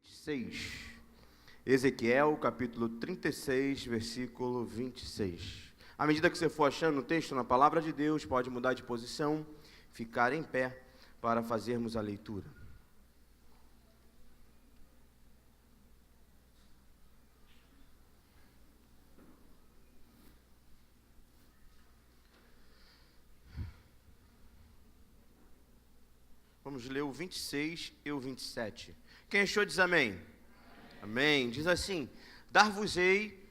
26. Ezequiel, capítulo 36, versículo 26. À medida que você for achando o texto na palavra de Deus, pode mudar de posição, ficar em pé para fazermos a leitura. Vamos ler o 26 e o 27. Quem achou diz amém. Amém. Diz assim: dar-vos-ei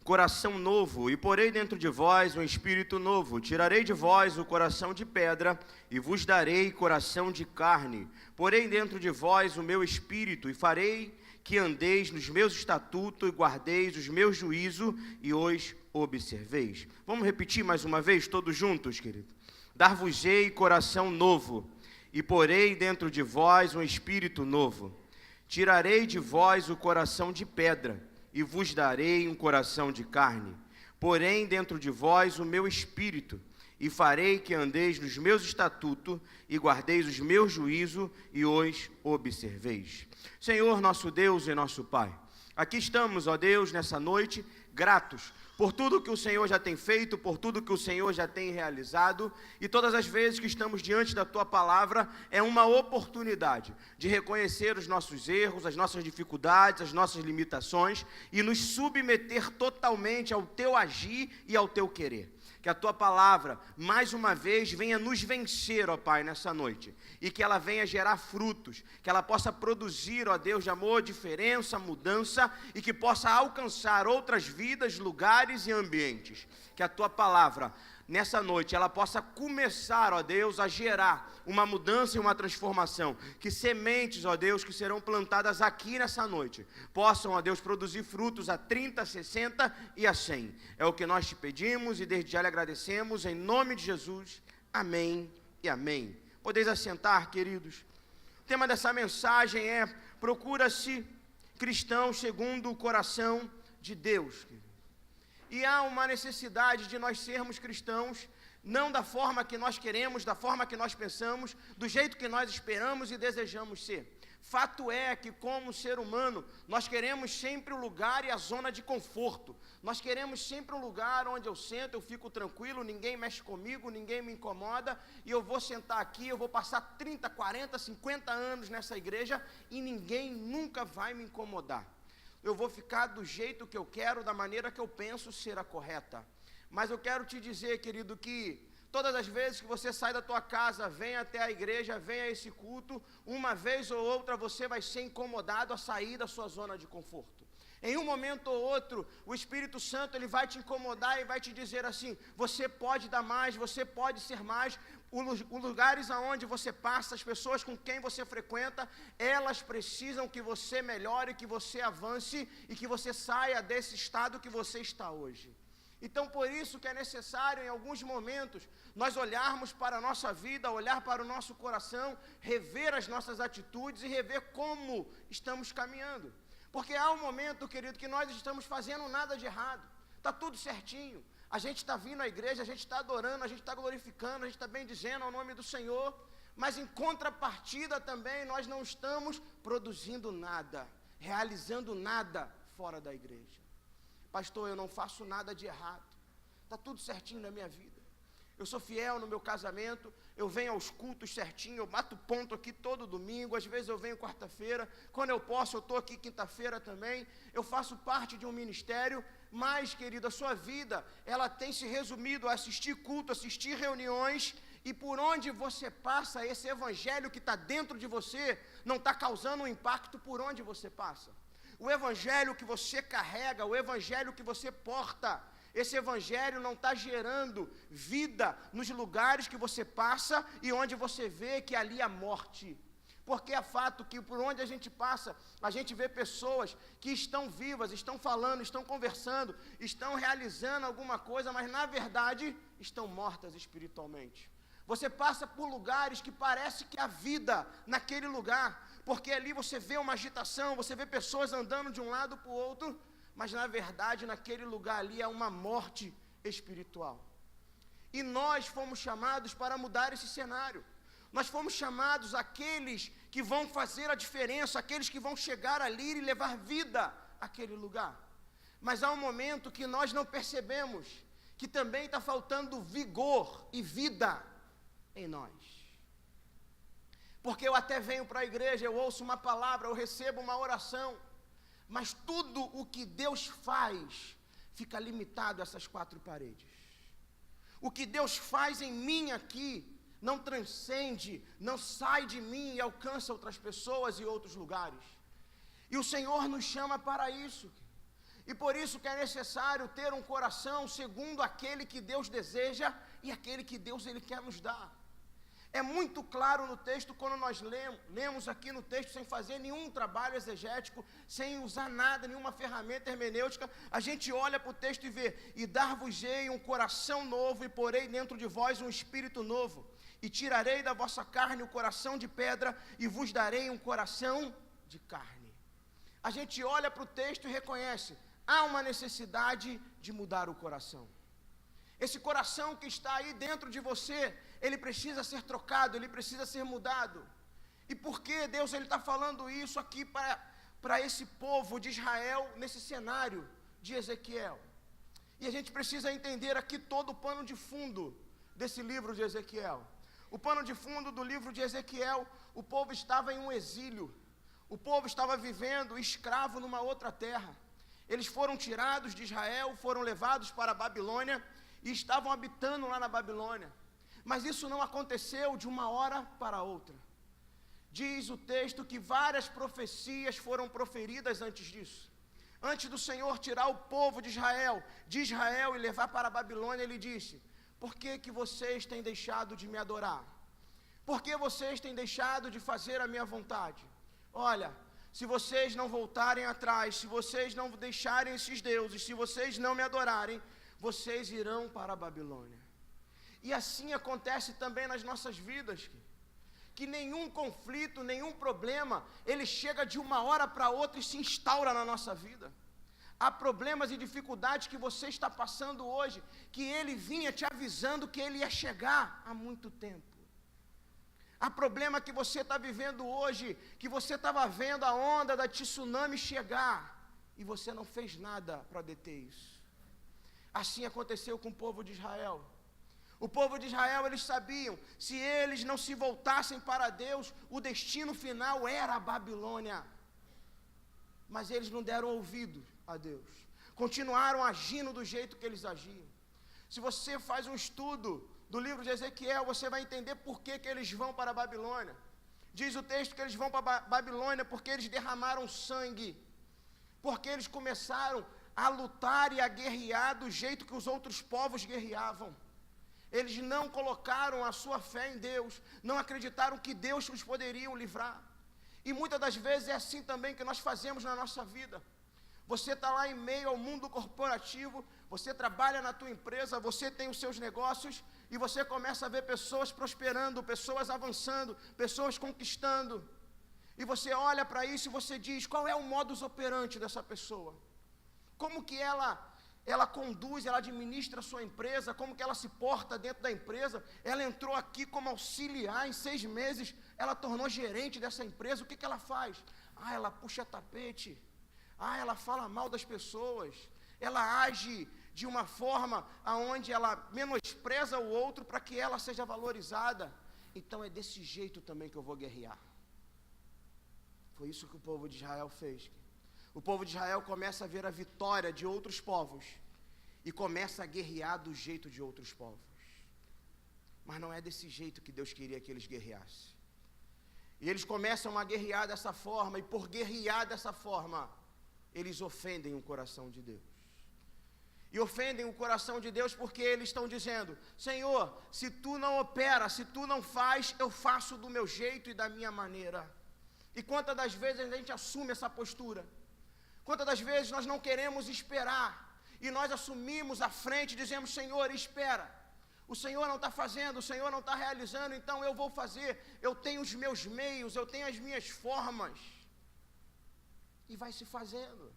coração novo, e porei dentro de vós um espírito novo. Tirarei de vós o coração de pedra, e vos darei coração de carne. Porei dentro de vós o meu espírito, e farei que andeis nos meus estatutos, e guardeis os meus juízos, e os observeis. Vamos repetir mais uma vez, todos juntos, querido. Dar-vos-ei coração novo, e porei dentro de vós um espírito novo. Tirarei de vós o coração de pedra, e vos darei um coração de carne. Porém dentro de vós o meu espírito, e farei que andeis nos meus estatutos, e guardeis os meus juízos, e os observeis. Senhor, nosso Deus e nosso Pai, aqui estamos, ó Deus, nessa noite, gratos por tudo que o Senhor já tem feito, por tudo que o Senhor já tem realizado, e todas as vezes que estamos diante da Tua Palavra, é uma oportunidade de reconhecer os nossos erros, as nossas dificuldades, as nossas limitações, e nos submeter totalmente ao Teu agir e ao Teu querer. Que a Tua Palavra, mais uma vez, venha nos vencer, ó Pai, nessa noite, e que ela venha gerar frutos, que ela possa produzir, ó Deus, de amor, diferença, mudança, e que possa alcançar outras vidas, lugares e ambientes. Que a Tua Palavra, nessa noite, ela possa começar, ó Deus, a gerar uma mudança e uma transformação. Que sementes, ó Deus, que serão plantadas aqui nessa noite, possam, ó Deus, produzir frutos a 30, 60 e a 100. É o que nós te pedimos e desde já lhe agradecemos, em nome de Jesus. Amém e amém. Podeis assentar, queridos. O tema dessa mensagem é: procura-se cristão segundo o coração de Deus. E há uma necessidade de nós sermos cristãos, não da forma que nós queremos, da forma que nós pensamos, do jeito que nós esperamos e desejamos ser. Fato é que, como ser humano, nós queremos sempre o lugar e a zona de conforto. Nós queremos sempre um lugar onde eu sento, eu fico tranquilo, ninguém mexe comigo, ninguém me incomoda, e eu vou sentar aqui, eu vou passar 30, 40, 50 anos nessa igreja e ninguém nunca vai me incomodar. Eu vou ficar do jeito que eu quero, da maneira que eu penso ser a correta. Mas eu quero te dizer, querido, que todas as vezes que você sai da tua casa, vem até a igreja, vem a esse culto, uma vez ou outra você vai ser incomodado a sair da sua zona de conforto. Em um momento ou outro, o Espírito Santo ele vai te incomodar e vai te dizer assim: você pode dar mais, você pode ser mais. Os lugares aonde você passa, as pessoas com quem você frequenta, elas precisam que você melhore, que você avance e que você saia desse estado que você está hoje. Então, por isso que é necessário, em alguns momentos, nós olharmos para a nossa vida, olhar para o nosso coração, rever as nossas atitudes e rever como estamos caminhando. Porque há um momento, querido, que nós estamos fazendo nada de errado, está tudo certinho. A gente está vindo à igreja, a gente está adorando, a gente está glorificando, a gente está bendizendo ao nome do Senhor, mas em contrapartida também nós não estamos produzindo nada, realizando nada fora da igreja. Pastor, eu não faço nada de errado, está tudo certinho na minha vida. Eu sou fiel no meu casamento, eu venho aos cultos certinho, eu bato ponto aqui todo domingo, às vezes eu venho quarta-feira, quando eu posso eu estou aqui quinta-feira também, eu faço parte de um ministério, mas, querido, a sua vida, ela tem se resumido a assistir culto, assistir reuniões, e por onde você passa, esse evangelho que está dentro de você, não está causando um impacto por onde você passa. O evangelho que você carrega, o evangelho que você porta, esse evangelho não está gerando vida nos lugares que você passa e onde você vê que ali há morte. Porque é fato que por onde a gente passa, a gente vê pessoas que estão vivas, estão falando, estão conversando, estão realizando alguma coisa, mas na verdade estão mortas espiritualmente. Você passa por lugares que parece que há vida naquele lugar, porque ali você vê uma agitação, você vê pessoas andando de um lado para o outro, mas na verdade naquele lugar ali há uma morte espiritual. E nós fomos chamados para mudar esse cenário. Nós fomos chamados aqueles que vão fazer a diferença, aqueles que vão chegar ali e levar vida àquele lugar. Mas há um momento que nós não percebemos que também está faltando vigor e vida em nós. Porque eu até venho para a igreja, eu ouço uma palavra, eu recebo uma oração, mas tudo o que Deus faz fica limitado a essas 4 paredes. O que Deus faz em mim aqui não transcende, não sai de mim e alcança outras pessoas e outros lugares. E o Senhor nos chama para isso. E por isso que é necessário ter um coração segundo aquele que Deus deseja e aquele que Deus ele quer nos dar. É muito claro no texto, quando nós lemos aqui no texto, sem fazer nenhum trabalho exegético, sem usar nada, nenhuma ferramenta hermenêutica, a gente olha para o texto e vê: e dar-vos-ei um coração novo, e porei dentro de vós um espírito novo, e tirarei da vossa carne o coração de pedra, e vos darei um coração de carne. A gente olha para o texto e reconhece: há uma necessidade de mudar o coração. Esse coração que está aí dentro de você, ele precisa ser trocado, ele precisa ser mudado. E por que Deus está falando isso aqui para esse povo de Israel, nesse cenário de Ezequiel? E a gente precisa entender aqui todo o pano de fundo desse livro de Ezequiel. O pano de fundo do livro de Ezequiel: o povo estava em um exílio, o povo estava vivendo escravo numa outra terra. Eles foram tirados de Israel, foram levados para a Babilônia, e estavam habitando lá na Babilônia. Mas isso não aconteceu de uma hora para outra. Diz o texto que várias profecias foram proferidas antes disso. Antes do Senhor tirar o povo de Israel e levar para a Babilônia, ele disse: por que vocês têm deixado de me adorar? Por que vocês têm deixado de fazer a minha vontade? Olha, se vocês não voltarem atrás, se vocês não deixarem esses deuses, se vocês não me adorarem, vocês irão para a Babilônia. E assim acontece também nas nossas vidas, que nenhum conflito, nenhum problema, ele chega de uma hora para outra e se instaura na nossa vida. Há problemas e dificuldades que você está passando hoje, que ele vinha te avisando que ele ia chegar há muito tempo. Há problema que você está vivendo hoje, que você estava vendo a onda da tsunami chegar, e você não fez nada para deter isso. Assim aconteceu com o povo de Israel. O povo de Israel, eles sabiam, se eles não se voltassem para Deus, o destino final era a Babilônia. Mas eles não deram ouvido a Deus, continuaram agindo do jeito que eles agiam. Se você faz um estudo do livro de Ezequiel, você vai entender por que eles vão para a Babilônia. Diz o texto que eles vão para a Babilônia porque eles derramaram sangue, porque eles começaram a lutar e a guerrear do jeito que os outros povos guerreavam. Eles não colocaram a sua fé em Deus, não acreditaram que Deus os poderia livrar. E muitas das vezes é assim também que nós fazemos na nossa vida. Você está lá em meio ao mundo corporativo, você trabalha na tua empresa, você tem os seus negócios, e você começa a ver pessoas prosperando, pessoas avançando, pessoas conquistando. E você olha para isso e você diz: qual é o modus operandi dessa pessoa? Como que ela conduz, ela administra a sua empresa, como que ela se porta dentro da empresa? Ela entrou aqui como auxiliar, em 6 meses ela tornou gerente dessa empresa. O que ela faz? Ela puxa tapete, ela fala mal das pessoas, ela age de uma forma onde ela menospreza o outro para que ela seja valorizada. Então é desse jeito também que eu vou guerrear. Foi isso que o povo de Israel fez. O povo de Israel começa a ver a vitória de outros povos e começa a guerrear do jeito de outros povos. Mas não é desse jeito que Deus queria que eles guerreassem. E eles começam a guerrear dessa forma, e por guerrear dessa forma, eles ofendem o coração de Deus. E ofendem o coração de Deus porque eles estão dizendo: Senhor, se tu não opera, se tu não faz, eu faço do meu jeito e da minha maneira. E quantas das vezes a gente assume essa postura? Quantas das vezes nós não queremos esperar, e nós assumimos a frente, dizemos: Senhor, espera. O Senhor não está fazendo, o Senhor não está realizando, então eu vou fazer. Eu tenho os meus meios, eu tenho as minhas formas. E vai se fazendo.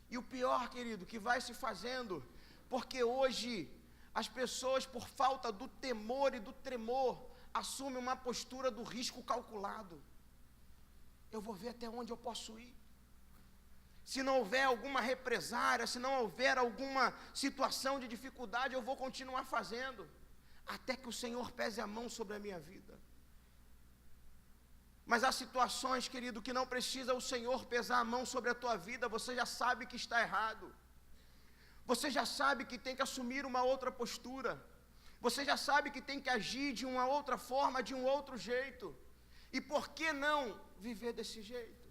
E o pior, querido, que vai se fazendo, porque hoje as pessoas, por falta do temor e do tremor, assume uma postura do risco calculado. Eu vou ver até onde eu posso ir. Se não houver alguma represária, se não houver alguma situação de dificuldade, eu vou continuar fazendo, até que o Senhor pese a mão sobre a minha vida. Mas há situações, querido, que não precisa o Senhor pesar a mão sobre a tua vida, você já sabe que está errado. Você já sabe que tem que assumir uma outra postura. Você já sabe que tem que agir de uma outra forma, de um outro jeito. E por que não viver desse jeito?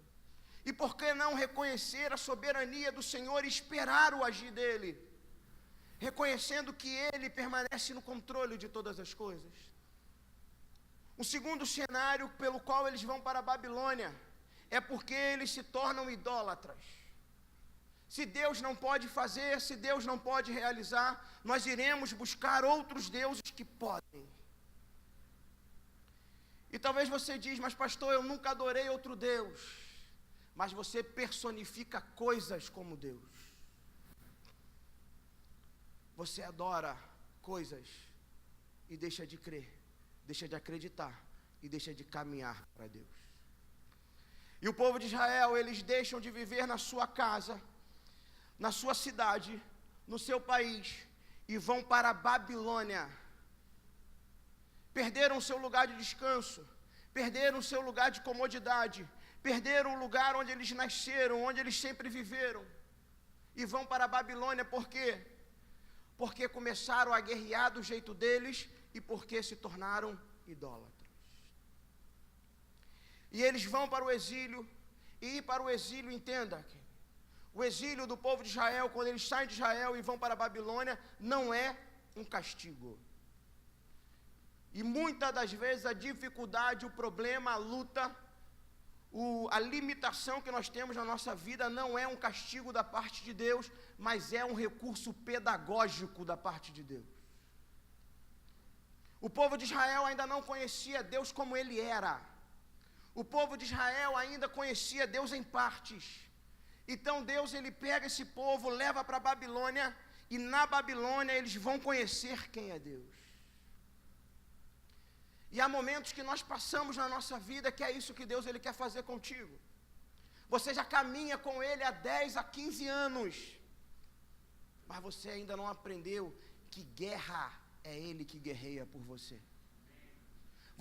E por que não reconhecer a soberania do Senhor e esperar o agir dEle? Reconhecendo que Ele permanece no controle de todas as coisas. O segundo cenário pelo qual eles vão para a Babilônia é porque eles se tornam idólatras. Se Deus não pode fazer, se Deus não pode realizar, nós iremos buscar outros deuses que podem. E talvez você diz, mas pastor, eu nunca adorei outro Deus. Mas você personifica coisas como Deus. Você adora coisas e deixa de crer, deixa de acreditar e deixa de caminhar para Deus. E o povo de Israel, eles deixam de viver na sua casa, na sua cidade, no seu país, e vão para a Babilônia. Perderam o seu lugar de descanso, perderam o seu lugar de comodidade, perderam o lugar onde eles nasceram, onde eles sempre viveram, e vão para a Babilônia. Por quê? Porque começaram a guerrear do jeito deles e porque se tornaram idólatras. E eles vão para o exílio, e ir para o exílio, entenda, o exílio do povo de Israel, quando eles saem de Israel e vão para a Babilônia, não é um castigo. E muitas das vezes a dificuldade, o problema, a luta, a limitação que nós temos na nossa vida não é um castigo da parte de Deus, mas é um recurso pedagógico da parte de Deus. O povo de Israel ainda não conhecia Deus como Ele era. O povo de Israel ainda conhecia Deus em partes. Então Deus, Ele pega esse povo, leva para a Babilônia, e na Babilônia eles vão conhecer quem é Deus. E há momentos que nós passamos na nossa vida que é isso que Deus Ele quer fazer contigo. Você já caminha com Ele há 10 a 15 anos, mas você ainda não aprendeu que guerra é Ele que guerreia por você.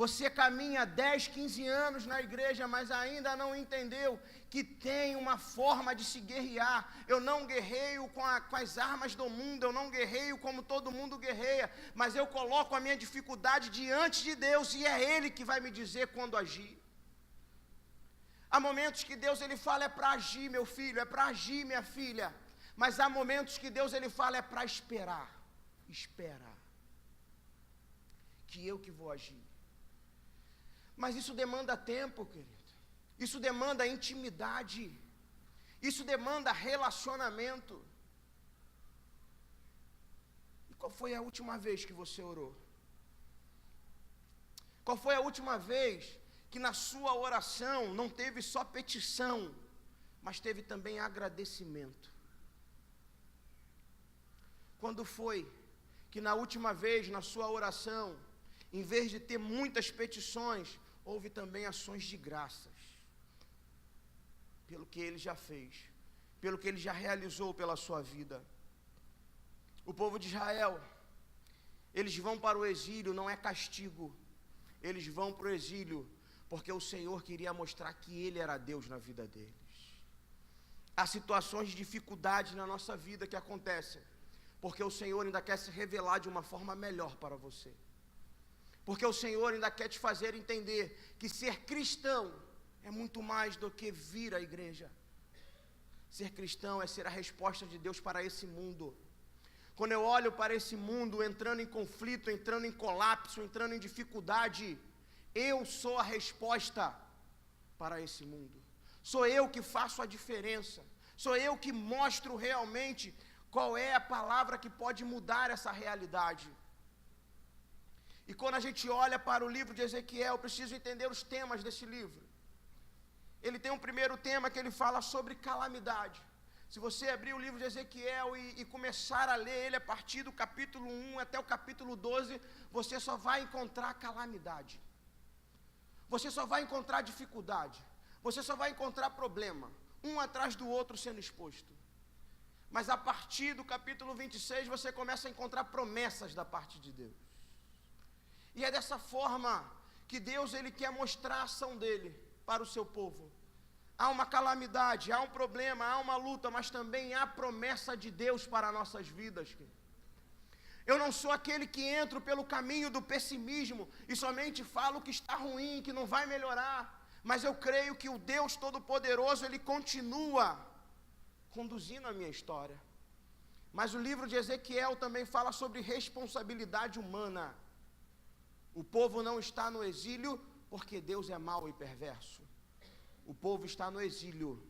Você caminha 10, 15 anos na igreja, mas ainda não entendeu que tem uma forma de se guerrear. Eu não guerreio com as armas do mundo, eu não guerreio como todo mundo guerreia, mas eu coloco a minha dificuldade diante de Deus e é Ele que vai me dizer quando agir. Há momentos que Deus Ele fala é para agir, meu filho, é para agir, minha filha, mas há momentos que Deus Ele fala é para esperar. Espera, que eu que vou agir. Mas isso demanda tempo, querido. Isso demanda intimidade. Isso demanda relacionamento. E qual foi a última vez que você orou? Qual foi a última vez que na sua oração não teve só petição, mas teve também agradecimento? Quando foi que na última vez na sua oração, em vez de ter muitas petições, houve também ações de graças, pelo que Ele já fez, pelo que Ele já realizou pela sua vida? O povo de Israel, eles vão para o exílio, não é castigo, eles vão para o exílio, porque o Senhor queria mostrar que Ele era Deus na vida deles. Há situações de dificuldade na nossa vida que acontecem, porque o Senhor ainda quer se revelar de uma forma melhor para você. Porque o Senhor ainda quer te fazer entender que ser cristão é muito mais do que vir à igreja. Ser cristão é ser a resposta de Deus para esse mundo. Quando eu olho para esse mundo entrando em conflito, entrando em colapso, entrando em dificuldade, eu sou a resposta para esse mundo. Sou eu que faço a diferença. Sou eu que mostro realmente qual é a palavra que pode mudar essa realidade. E quando a gente olha para o livro de Ezequiel, eu preciso entender os temas desse livro. Ele tem um primeiro tema que ele fala sobre calamidade. Se você abrir o livro de Ezequiel e começar a ler ele a partir do capítulo 1 até o capítulo 12, você só vai encontrar calamidade. Você só vai encontrar dificuldade. Você só vai encontrar problema, um atrás do outro sendo exposto. Mas a partir do capítulo 26, você começa a encontrar promessas da parte de Deus. E é dessa forma que Deus ele quer mostrar a ação dele para o seu povo. Há uma calamidade, há um problema, há uma luta, mas também há promessa de Deus para nossas vidas. Eu não sou aquele que entro pelo caminho do pessimismo e somente falo que está ruim, que não vai melhorar. Mas eu creio que o Deus Todo-Poderoso, ele continua conduzindo a minha história. Mas o livro de Ezequiel também fala sobre responsabilidade humana. O povo não está no exílio porque Deus é mau e perverso. O povo está no exílio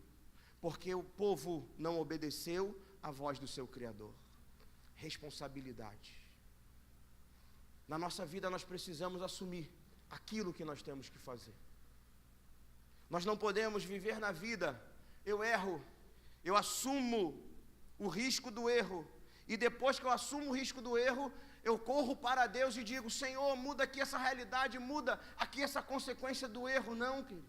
porque o povo não obedeceu à voz do seu Criador. Responsabilidade. Na nossa vida nós precisamos assumir aquilo que nós temos que fazer. Nós não podemos viver na vida, eu erro, eu assumo o risco do erro, e depois que eu assumo o risco do erro, eu corro para Deus e digo, Senhor, muda aqui essa realidade, muda aqui essa consequência do erro. Não, querido.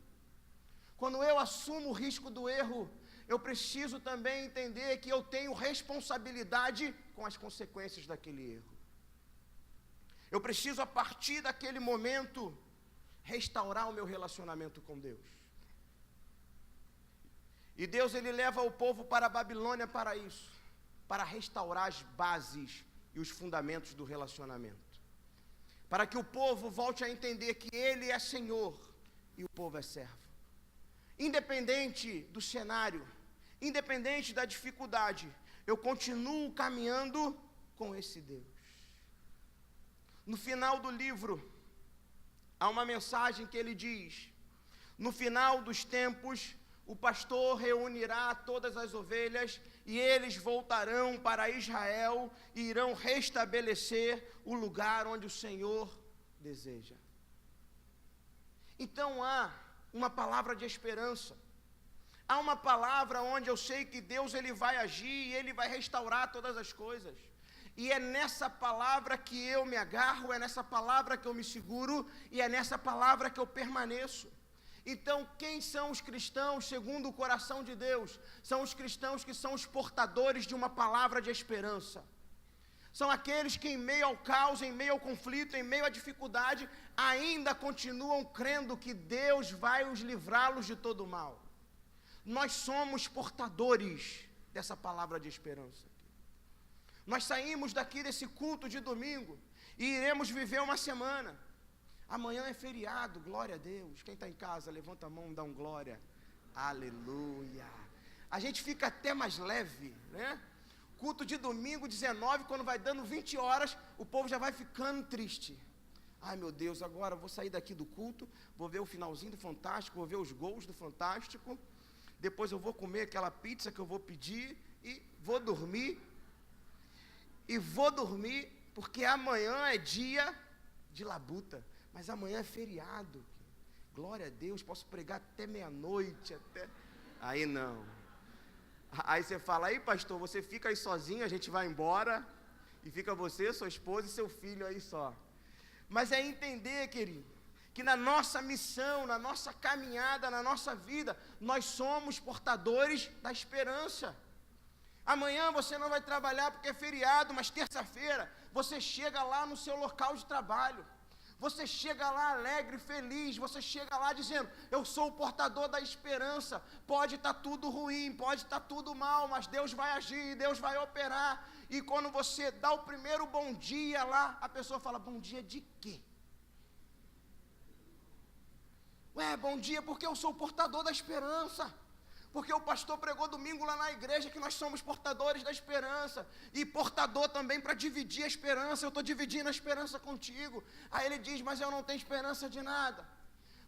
Quando eu assumo o risco do erro, eu preciso também entender que eu tenho responsabilidade com as consequências daquele erro. Eu preciso, a partir daquele momento, restaurar o meu relacionamento com Deus. E Deus, ele leva o povo para a Babilônia para isso, para restaurar as bases e os fundamentos do relacionamento. Para que o povo volte a entender que ele é Senhor e o povo é servo. Independente do cenário, independente da dificuldade, eu continuo caminhando com esse Deus. No final do livro, há uma mensagem que ele diz: no final dos tempos, o pastor reunirá todas as ovelhas e eles voltarão para Israel e irão restabelecer o lugar onde o Senhor deseja. Então há uma palavra de esperança. Há uma palavra onde eu sei que Deus ele vai agir e ele vai restaurar todas as coisas. E é nessa palavra que eu me agarro, é nessa palavra que eu me seguro e é nessa palavra que eu permaneço. Então, quem são os cristãos segundo o coração de Deus? São os cristãos que são os portadores de uma palavra de esperança. São aqueles que em meio ao caos, em meio ao conflito, em meio à dificuldade, ainda continuam crendo que Deus vai os livrá-los de todo o mal. Nós somos portadores dessa palavra de esperança. Nós saímos daqui desse culto de domingo e iremos viver uma semana. Amanhã é feriado, glória a Deus. Quem está em casa, levanta a mão e dá um glória. Aleluia. A gente fica até mais leve, né? Culto de domingo, 19, quando vai dando 20 horas, o povo já vai ficando triste. Ai meu Deus, agora eu vou sair daqui do culto, vou ver o finalzinho do Fantástico, vou ver os gols do Fantástico, depois eu vou comer aquela pizza que eu vou pedir e vou dormir. E vou dormir, porque amanhã é dia de labuta. Mas amanhã é feriado. Glória a Deus, posso pregar até meia-noite, até... Aí não. Aí você fala, aí pastor, você fica aí sozinho, a gente vai embora, e fica você, sua esposa e seu filho aí só. Mas é entender, querido, que na nossa missão, na nossa caminhada, na nossa vida, nós somos portadores da esperança. Amanhã você não vai trabalhar porque é feriado, mas terça-feira você chega lá no seu local de trabalho. Você chega lá alegre, feliz, você chega lá dizendo, eu sou o portador da esperança. Pode estar tudo ruim, pode estar tudo mal, mas Deus vai agir, Deus vai operar. E quando você dá o primeiro bom dia lá, a pessoa fala, bom dia de quê? Ué, bom dia porque eu sou o portador da esperança. Porque o pastor pregou domingo lá na igreja que nós somos portadores da esperança. E portador também para dividir a esperança. Eu estou dividindo a esperança contigo. Aí ele diz, mas eu não tenho esperança de nada.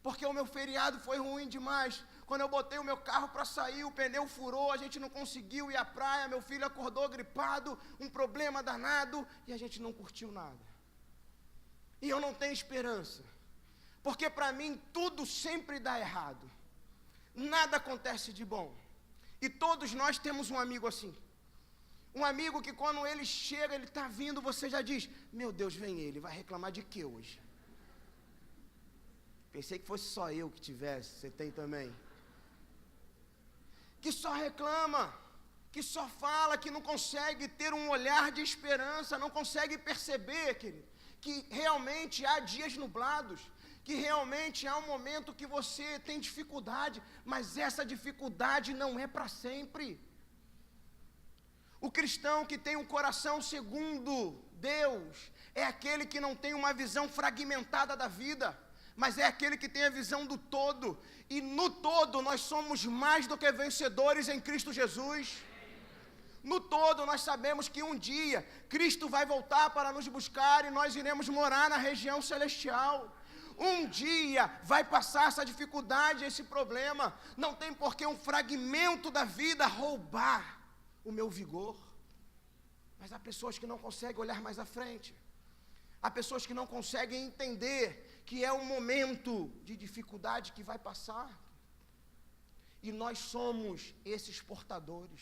Porque o meu feriado foi ruim demais. Quando eu botei o meu carro para sair, o pneu furou, a gente não conseguiu ir à praia. Meu filho acordou gripado, um problema danado. E a gente não curtiu nada. E eu não tenho esperança. Porque para mim tudo sempre dá errado. Nada acontece de bom. E todos nós temos um amigo assim. Um amigo que quando ele chega, ele está vindo, você já diz, meu Deus, vem ele, vai reclamar de quê hoje? Pensei que fosse só eu que tivesse, você tem também. Que só reclama, que só fala, que não consegue ter um olhar de esperança, não consegue perceber, querido, que realmente há dias nublados, que realmente há um momento que você tem dificuldade, mas essa dificuldade não é para sempre. O cristão que tem um coração segundo Deus é aquele que não tem uma visão fragmentada da vida, mas é aquele que tem a visão do todo, e no todo nós somos mais do que vencedores em Cristo Jesus. No todo nós sabemos que um dia Cristo vai voltar para nos buscar e nós iremos morar na região celestial. Um dia vai passar essa dificuldade, esse problema. Não tem por que um fragmento da vida roubar o meu vigor. Mas há pessoas que não conseguem olhar mais à frente. Há pessoas que não conseguem entender que é um momento de dificuldade que vai passar. E nós somos esses portadores.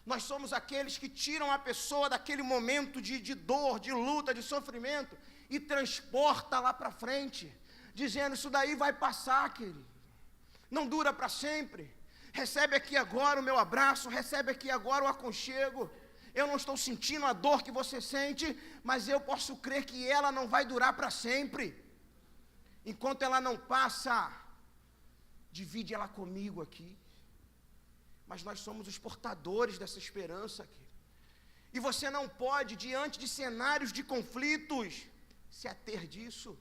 Nós somos aqueles que tiram a pessoa daquele momento de dor, de luta, de sofrimento e transporta lá para frente, dizendo, isso daí vai passar, querido. Não dura para sempre. Recebe aqui agora o meu abraço, recebe aqui agora o aconchego. Eu não estou sentindo a dor que você sente, mas eu posso crer que ela não vai durar para sempre. Enquanto ela não passa, divide ela comigo aqui. Mas nós somos os portadores dessa esperança aqui. E você não pode, diante de cenários de conflitos, se ater disso.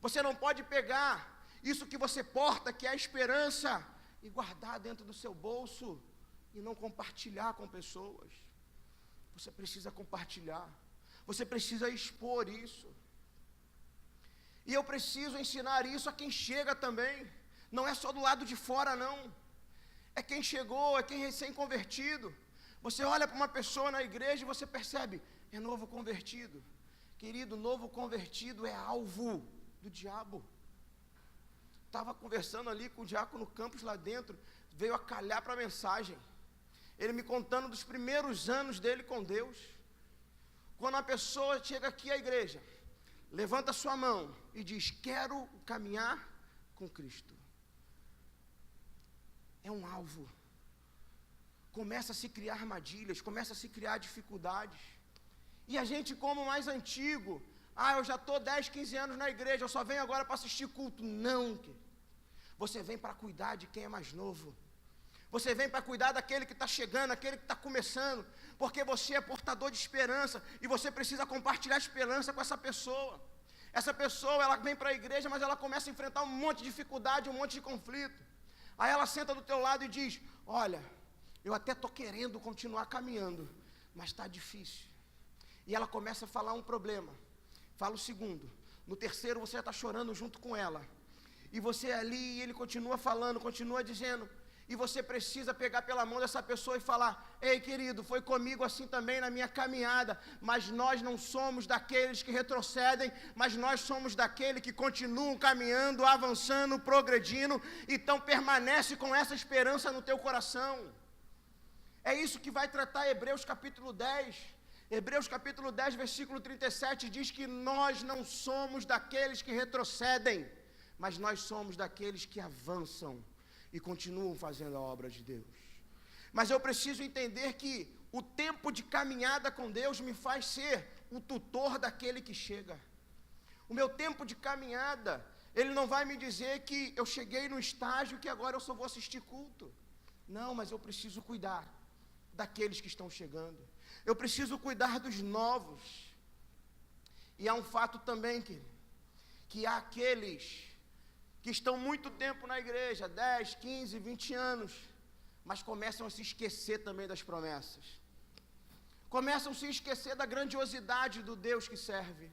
Você não pode pegar isso que você porta, que é a esperança, e guardar dentro do seu bolso e não compartilhar com pessoas. Você precisa compartilhar. Você precisa expor isso. E eu preciso ensinar isso a quem chega também. Não é só do lado de fora, não. É quem chegou, é quem recém-convertido. Você olha para uma pessoa na igreja e você percebe, é novo convertido. Querido, novo convertido é alvo do diabo. Estava conversando ali com o diácono Campos lá dentro, veio a calhar para a mensagem. Ele me contando dos primeiros anos dele com Deus. Quando uma pessoa chega aqui à igreja, levanta sua mão e diz, quero caminhar com Cristo. É um alvo. Começa a se criar armadilhas, começa a se criar dificuldades. E a gente, como mais antigo, eu já estou 10, 15 anos na igreja, eu só venho agora para assistir culto. Não, querido. Você vem para cuidar de quem é mais novo. Você vem para cuidar daquele que está chegando, aquele que está começando, porque você é portador de esperança e você precisa compartilhar esperança com essa pessoa. Essa pessoa, ela vem para a igreja, mas ela começa a enfrentar um monte de dificuldade, um monte de conflito. Aí ela senta do teu lado e diz, olha, eu até estou querendo continuar caminhando, mas está difícil. E ela começa a falar um problema. Fala o segundo. No terceiro você já está chorando junto com ela. E você ali, ele continua falando, continua dizendo. E você precisa pegar pela mão dessa pessoa e falar, ei querido, foi comigo assim também na minha caminhada, mas nós não somos daqueles que retrocedem, mas nós somos daqueles que continuam caminhando, avançando, progredindo, então permanece com essa esperança no teu coração. É isso que vai tratar Hebreus capítulo 10. Hebreus capítulo 10, versículo 37 diz que nós não somos daqueles que retrocedem, mas nós somos daqueles que avançam e continuam fazendo a obra de Deus. Mas eu preciso entender que o tempo de caminhada com Deus me faz ser o tutor daquele que chega. O meu tempo de caminhada, ele não vai me dizer que eu cheguei no estágio que agora eu só vou assistir culto. Não, mas eu preciso cuidar daqueles que estão chegando. Eu preciso cuidar dos novos. E há um fato também, que há aqueles que estão muito tempo na igreja, 10, 15, 20 anos, mas começam a se esquecer também das promessas. Começam a se esquecer da grandiosidade do Deus que serve.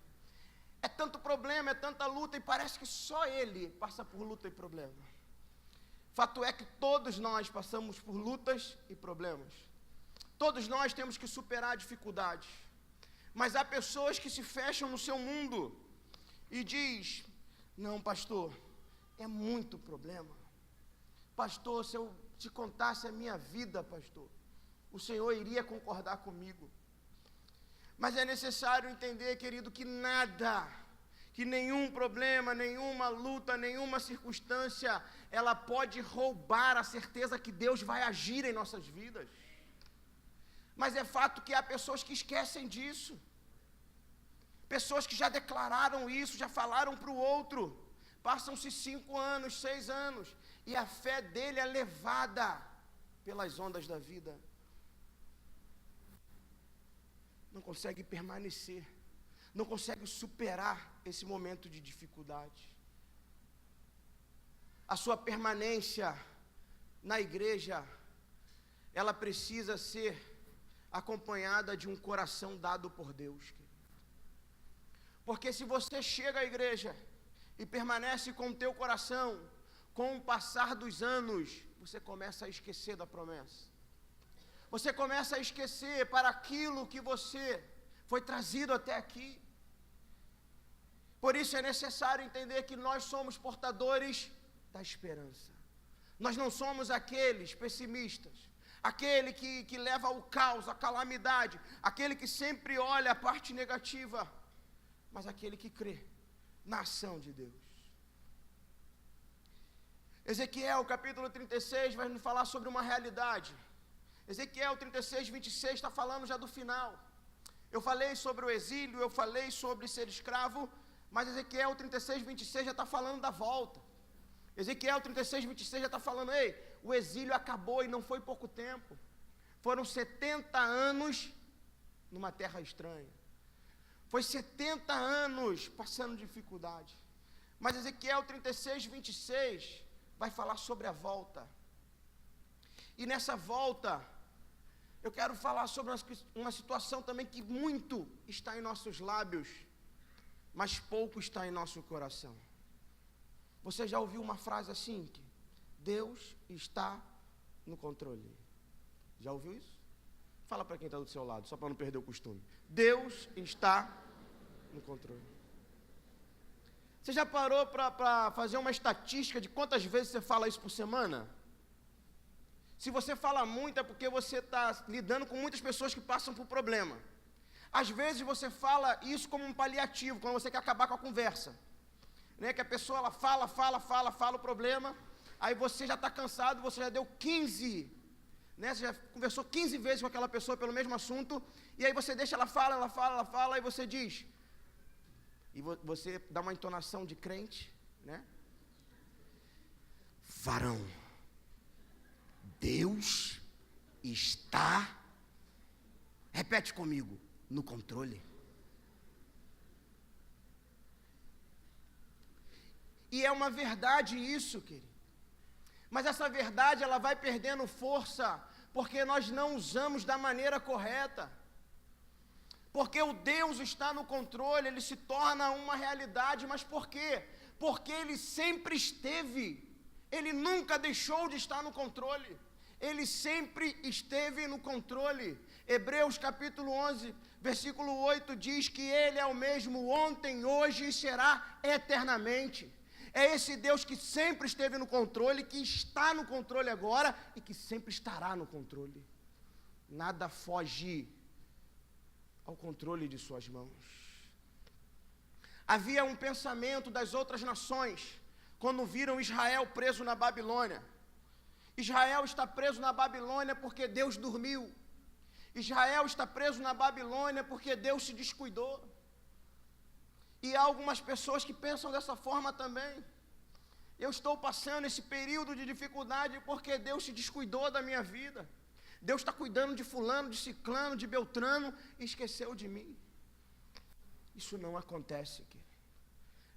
É tanto problema, é tanta luta, e parece que só Ele passa por luta e problema. Fato é que todos nós passamos por lutas e problemas. Todos nós temos que superar dificuldades. Mas há pessoas que se fecham no seu mundo e diz, não pastor, é muito problema. Pastor, te contasse a minha vida, pastor, o Senhor iria concordar comigo. Mas é necessário entender, querido, que nada, que nenhum problema, nenhuma luta, nenhuma circunstância, ela pode roubar a certeza que Deus vai agir em nossas vidas. Mas é fato que há pessoas que esquecem disso. Pessoas que já declararam isso, já falaram para o outro. Passam-se 5 anos, 6 anos, e a fé dele é levada pelas ondas da vida. Não consegue permanecer, não consegue superar esse momento de dificuldade. A sua permanência na igreja, ela precisa ser acompanhada de um coração dado por Deus. Porque se você chega à igreja e permanece com o teu coração, com o passar dos anos, você começa a esquecer da promessa. Você começa a esquecer para aquilo que você foi trazido até aqui. Por isso é necessário entender que nós somos portadores da esperança. Nós não somos aqueles pessimistas, aquele que leva ao caos, à calamidade, aquele que sempre olha a parte negativa, mas aquele que crê na ação de Deus. Ezequiel, capítulo 36, vai nos falar sobre uma realidade. Ezequiel 36, 26 está falando já do final. Eu falei sobre o exílio, eu falei sobre ser escravo, mas Ezequiel 36, 26 já está falando da volta. Ezequiel 36, 26 já está falando, ei, o exílio acabou e não foi pouco tempo. Foram 70 anos numa terra estranha. Foi 70 anos passando dificuldade. Mas Ezequiel 36, 26 vai falar sobre a volta. E nessa volta, eu quero falar sobre uma situação também que muito está em nossos lábios, mas pouco está em nosso coração. Você já ouviu uma frase assim? Que Deus está no controle. Já ouviu isso? Fala para quem está do seu lado, só para não perder o costume. Deus está no controle. Você já parou para fazer uma estatística de quantas vezes você fala isso por semana? Se você fala muito é porque você está lidando com muitas pessoas que passam por problema. Às vezes você fala isso como um paliativo, quando você quer acabar com a conversa. Né? Que a pessoa ela fala o problema, aí você já está cansado, você já deu 15, né? Você já conversou 15 vezes com aquela pessoa pelo mesmo assunto, e aí você deixa ela fala, e você diz, e você dá uma entonação de crente, né? Varão, Deus está, repete comigo, no controle. E é uma verdade isso, querido. Mas essa verdade ela vai perdendo força porque nós não usamos da maneira correta. Porque o Deus está no controle, ele se torna uma realidade, mas por quê? Porque ele sempre esteve, ele nunca deixou de estar no controle. Ele sempre esteve no controle. Hebreus capítulo 11, versículo 8 diz que ele é o mesmo ontem, hoje e será eternamente. É esse Deus que sempre esteve no controle, que está no controle agora e que sempre estará no controle. Nada foge ao controle de suas mãos. Havia um pensamento das outras nações quando viram Israel preso na Babilônia. Israel está preso na Babilônia porque Deus dormiu. Israel está preso na Babilônia porque Deus se descuidou. E há algumas pessoas que pensam dessa forma também. Eu estou passando esse período de dificuldade porque Deus se descuidou da minha vida. Deus está cuidando de fulano, de ciclano, de beltrano e esqueceu de mim. Isso não acontece, querido.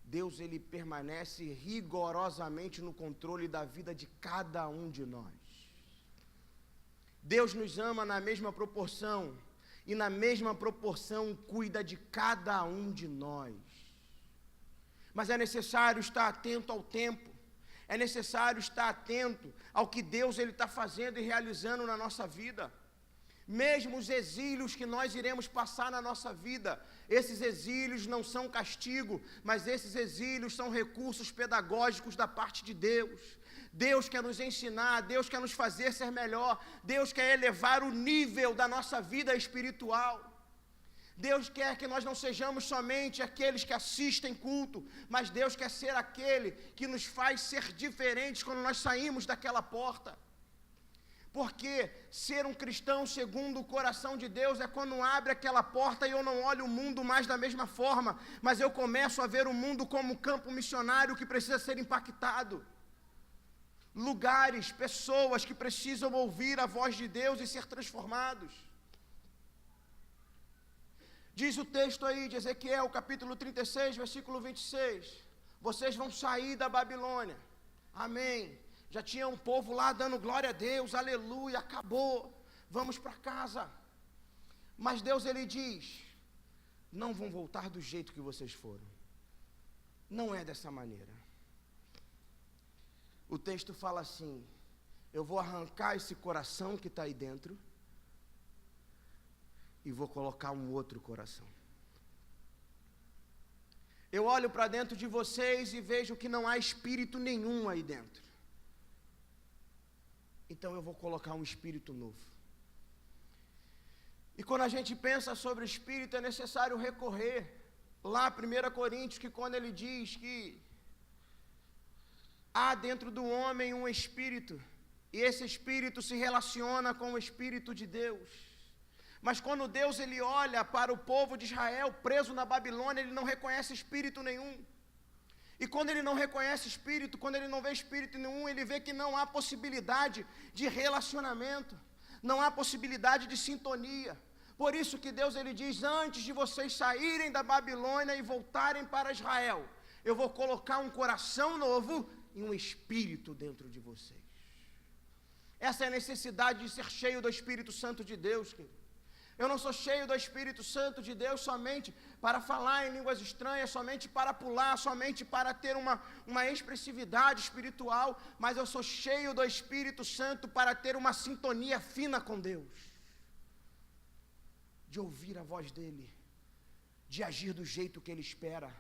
Deus, ele permanece rigorosamente no controle da vida de cada um de nós. Deus nos ama na mesma proporção e na mesma proporção cuida de cada um de nós. Mas é necessário estar atento ao tempo, é necessário estar atento ao que Deus ele está fazendo e realizando na nossa vida. Mesmo os exílios que nós iremos passar na nossa vida, esses exílios não são castigo, mas esses exílios são recursos pedagógicos da parte de Deus. Deus quer nos ensinar, Deus quer nos fazer ser melhor, Deus quer elevar o nível da nossa vida espiritual. Deus quer que nós não sejamos somente aqueles que assistem culto, mas Deus quer ser aquele que nos faz ser diferentes quando nós saímos daquela porta. Porque ser um cristão segundo o coração de Deus é quando abre aquela porta e eu não olho o mundo mais da mesma forma, mas eu começo a ver o mundo como um campo missionário que precisa ser impactado. Lugares, pessoas que precisam ouvir a voz de Deus e ser transformados. Diz o texto aí de Ezequiel, capítulo 36, versículo 26. Vocês vão sair da Babilônia. Amém. Já tinha um povo lá dando glória a Deus, aleluia, acabou. Vamos para casa. Mas Deus, ele diz, não vão voltar do jeito que vocês foram. Não é dessa maneira. O texto fala assim, eu vou arrancar esse coração que está aí dentro e vou colocar um outro coração. Eu olho para dentro de vocês e vejo que não há espírito nenhum aí dentro. Então eu vou colocar um espírito novo. E quando a gente pensa sobre o espírito, é necessário recorrer lá 1 Coríntios, que quando ele diz que há dentro do homem um espírito, e esse espírito se relaciona com o Espírito de Deus. Mas quando Deus ele olha para o povo de Israel preso na Babilônia, ele não reconhece espírito nenhum. E quando ele não reconhece espírito, quando ele não vê espírito nenhum, ele vê que não há possibilidade de relacionamento, não há possibilidade de sintonia. Por isso que Deus ele diz, antes de vocês saírem da Babilônia e voltarem para Israel, eu vou colocar um coração novo e um espírito dentro de vocês. Essa é a necessidade de ser cheio do Espírito Santo de Deus, querido. Eu não sou cheio do Espírito Santo de Deus somente para falar em línguas estranhas, somente para pular, somente para ter uma expressividade espiritual, mas eu sou cheio do Espírito Santo para ter uma sintonia fina com Deus, de ouvir a voz dEle, de agir do jeito que Ele espera,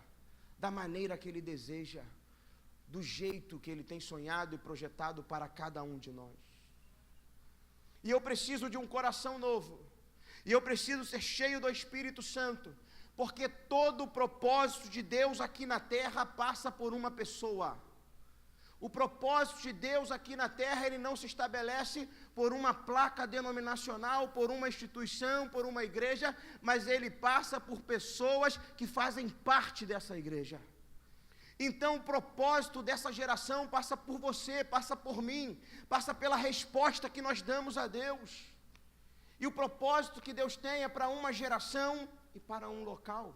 da maneira que Ele deseja, do jeito que Ele tem sonhado e projetado para cada um de nós. E eu preciso de um coração novo. E eu preciso ser cheio do Espírito Santo, porque todo o propósito de Deus aqui na terra passa por uma pessoa. O propósito de Deus aqui na terra, ele não se estabelece por uma placa denominacional, por uma instituição, por uma igreja, mas ele passa por pessoas que fazem parte dessa igreja. Então o propósito dessa geração passa por você, passa por mim, passa pela resposta que nós damos a Deus. E o propósito que Deus tem é para uma geração e para um local.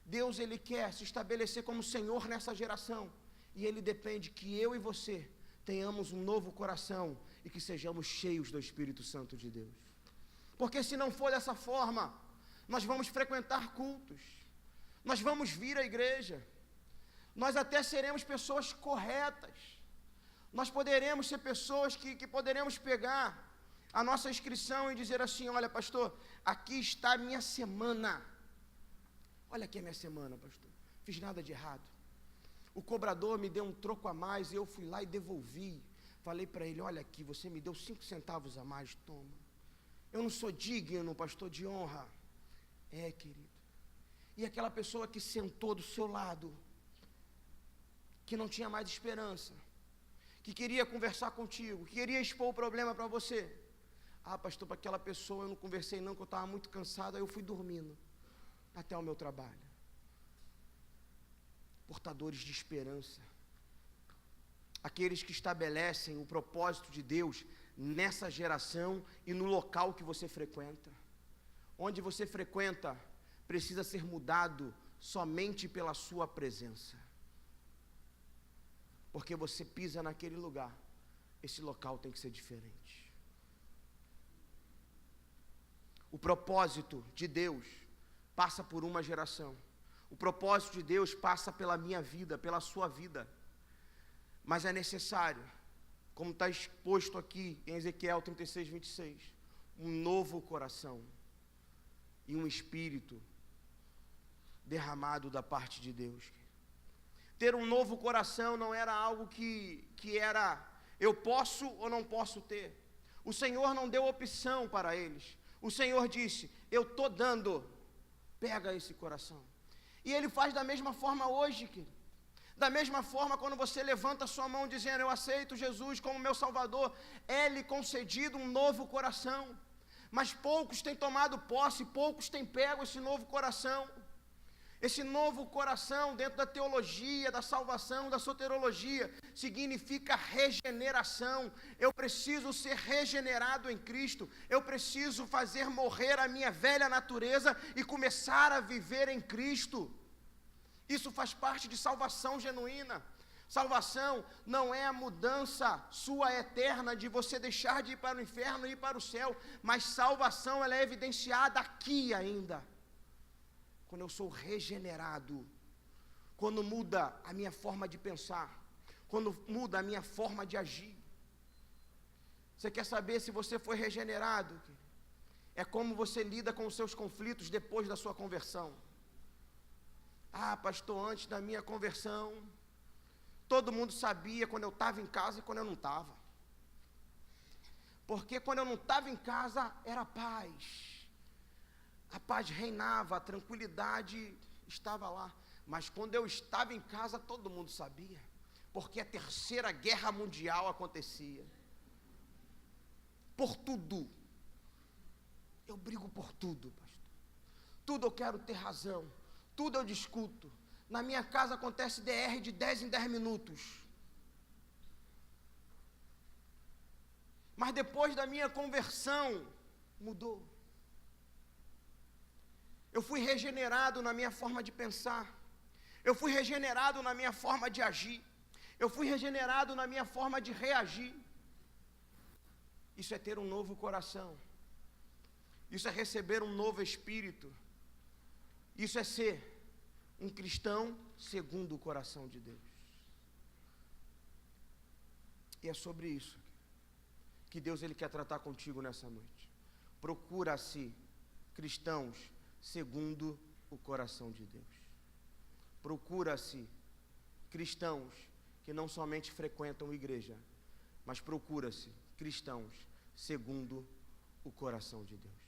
Deus ele quer se estabelecer como Senhor nessa geração. E ele depende que eu e você tenhamos um novo coração e que sejamos cheios do Espírito Santo de Deus. Porque se não for dessa forma, nós vamos frequentar cultos, nós vamos vir à igreja, nós até seremos pessoas corretas, nós poderemos ser pessoas que poderemos pegar a nossa inscrição e dizer assim, olha pastor, aqui está a minha semana, olha aqui a minha semana pastor, fiz nada de errado, o cobrador me deu um troco a mais e eu fui lá e devolvi, falei para ele, olha aqui, você me deu 5 centavos a mais, toma, eu não sou digno pastor de honra, querido, e aquela pessoa que sentou do seu lado, que não tinha mais esperança, que queria conversar contigo, que queria expor o problema para você, pastor, para aquela pessoa eu não conversei não, que eu estava muito cansado, aí eu fui dormindo até o meu trabalho. Portadores de esperança, aqueles que estabelecem o propósito de Deus nessa geração e no local que você frequenta. Onde você frequenta precisa ser mudado somente pela sua presença, porque você pisa naquele lugar, esse local tem que ser diferente. O propósito de Deus passa por uma geração. O propósito de Deus passa pela minha vida, pela sua vida. Mas é necessário, como está exposto aqui em Ezequiel 36, 26, um novo coração e um espírito derramado da parte de Deus. Ter um novo coração não era algo que era Eu posso ou não posso ter? O Senhor não deu opção para eles. O Senhor disse: eu estou dando, pega esse coração. E Ele faz da mesma forma hoje, querido. Da mesma forma, quando você levanta a sua mão dizendo: eu aceito Jesus como meu Salvador, é-lhe concedido um novo coração. Mas poucos têm tomado posse, poucos têm pego esse novo coração. Esse novo coração, dentro da teologia, da salvação, da soterologia, significa regeneração. Eu preciso ser regenerado em Cristo. Eu preciso fazer morrer a minha velha natureza e começar a viver em Cristo. Isso faz parte de salvação genuína. Salvação não é a mudança sua eterna de você deixar de ir para o inferno e ir para o céu, mas salvação ela é evidenciada aqui ainda. Quando eu sou regenerado, quando muda a minha forma de pensar, quando muda a minha forma de agir. Você quer saber se você foi regenerado? É como você lida com os seus conflitos depois da sua conversão. Ah, pastor, antes da minha conversão, todo mundo sabia quando eu estava em casa e quando eu não estava. Porque quando eu não estava em casa, era paz. A paz reinava, a tranquilidade estava lá. Mas quando eu estava em casa, todo mundo sabia. Porque a terceira guerra mundial acontecia. Por tudo. Eu brigo por tudo, pastor. Tudo eu quero ter razão. Tudo eu discuto. Na minha casa acontece DR de 10 em 10 minutos. Mas depois da minha conversão, mudou. Eu fui regenerado na minha forma de pensar. Eu fui regenerado na minha forma de agir. Eu fui regenerado na minha forma de reagir. Isso é ter um novo coração. Isso é receber um novo espírito. Isso é ser um cristão segundo o coração de Deus. E é sobre isso que Deus ele quer tratar contigo nessa noite. Procura-se cristãos segundo o coração de Deus. Procura-se cristãos que não somente frequentam igreja, mas procura-se cristãos segundo o coração de Deus.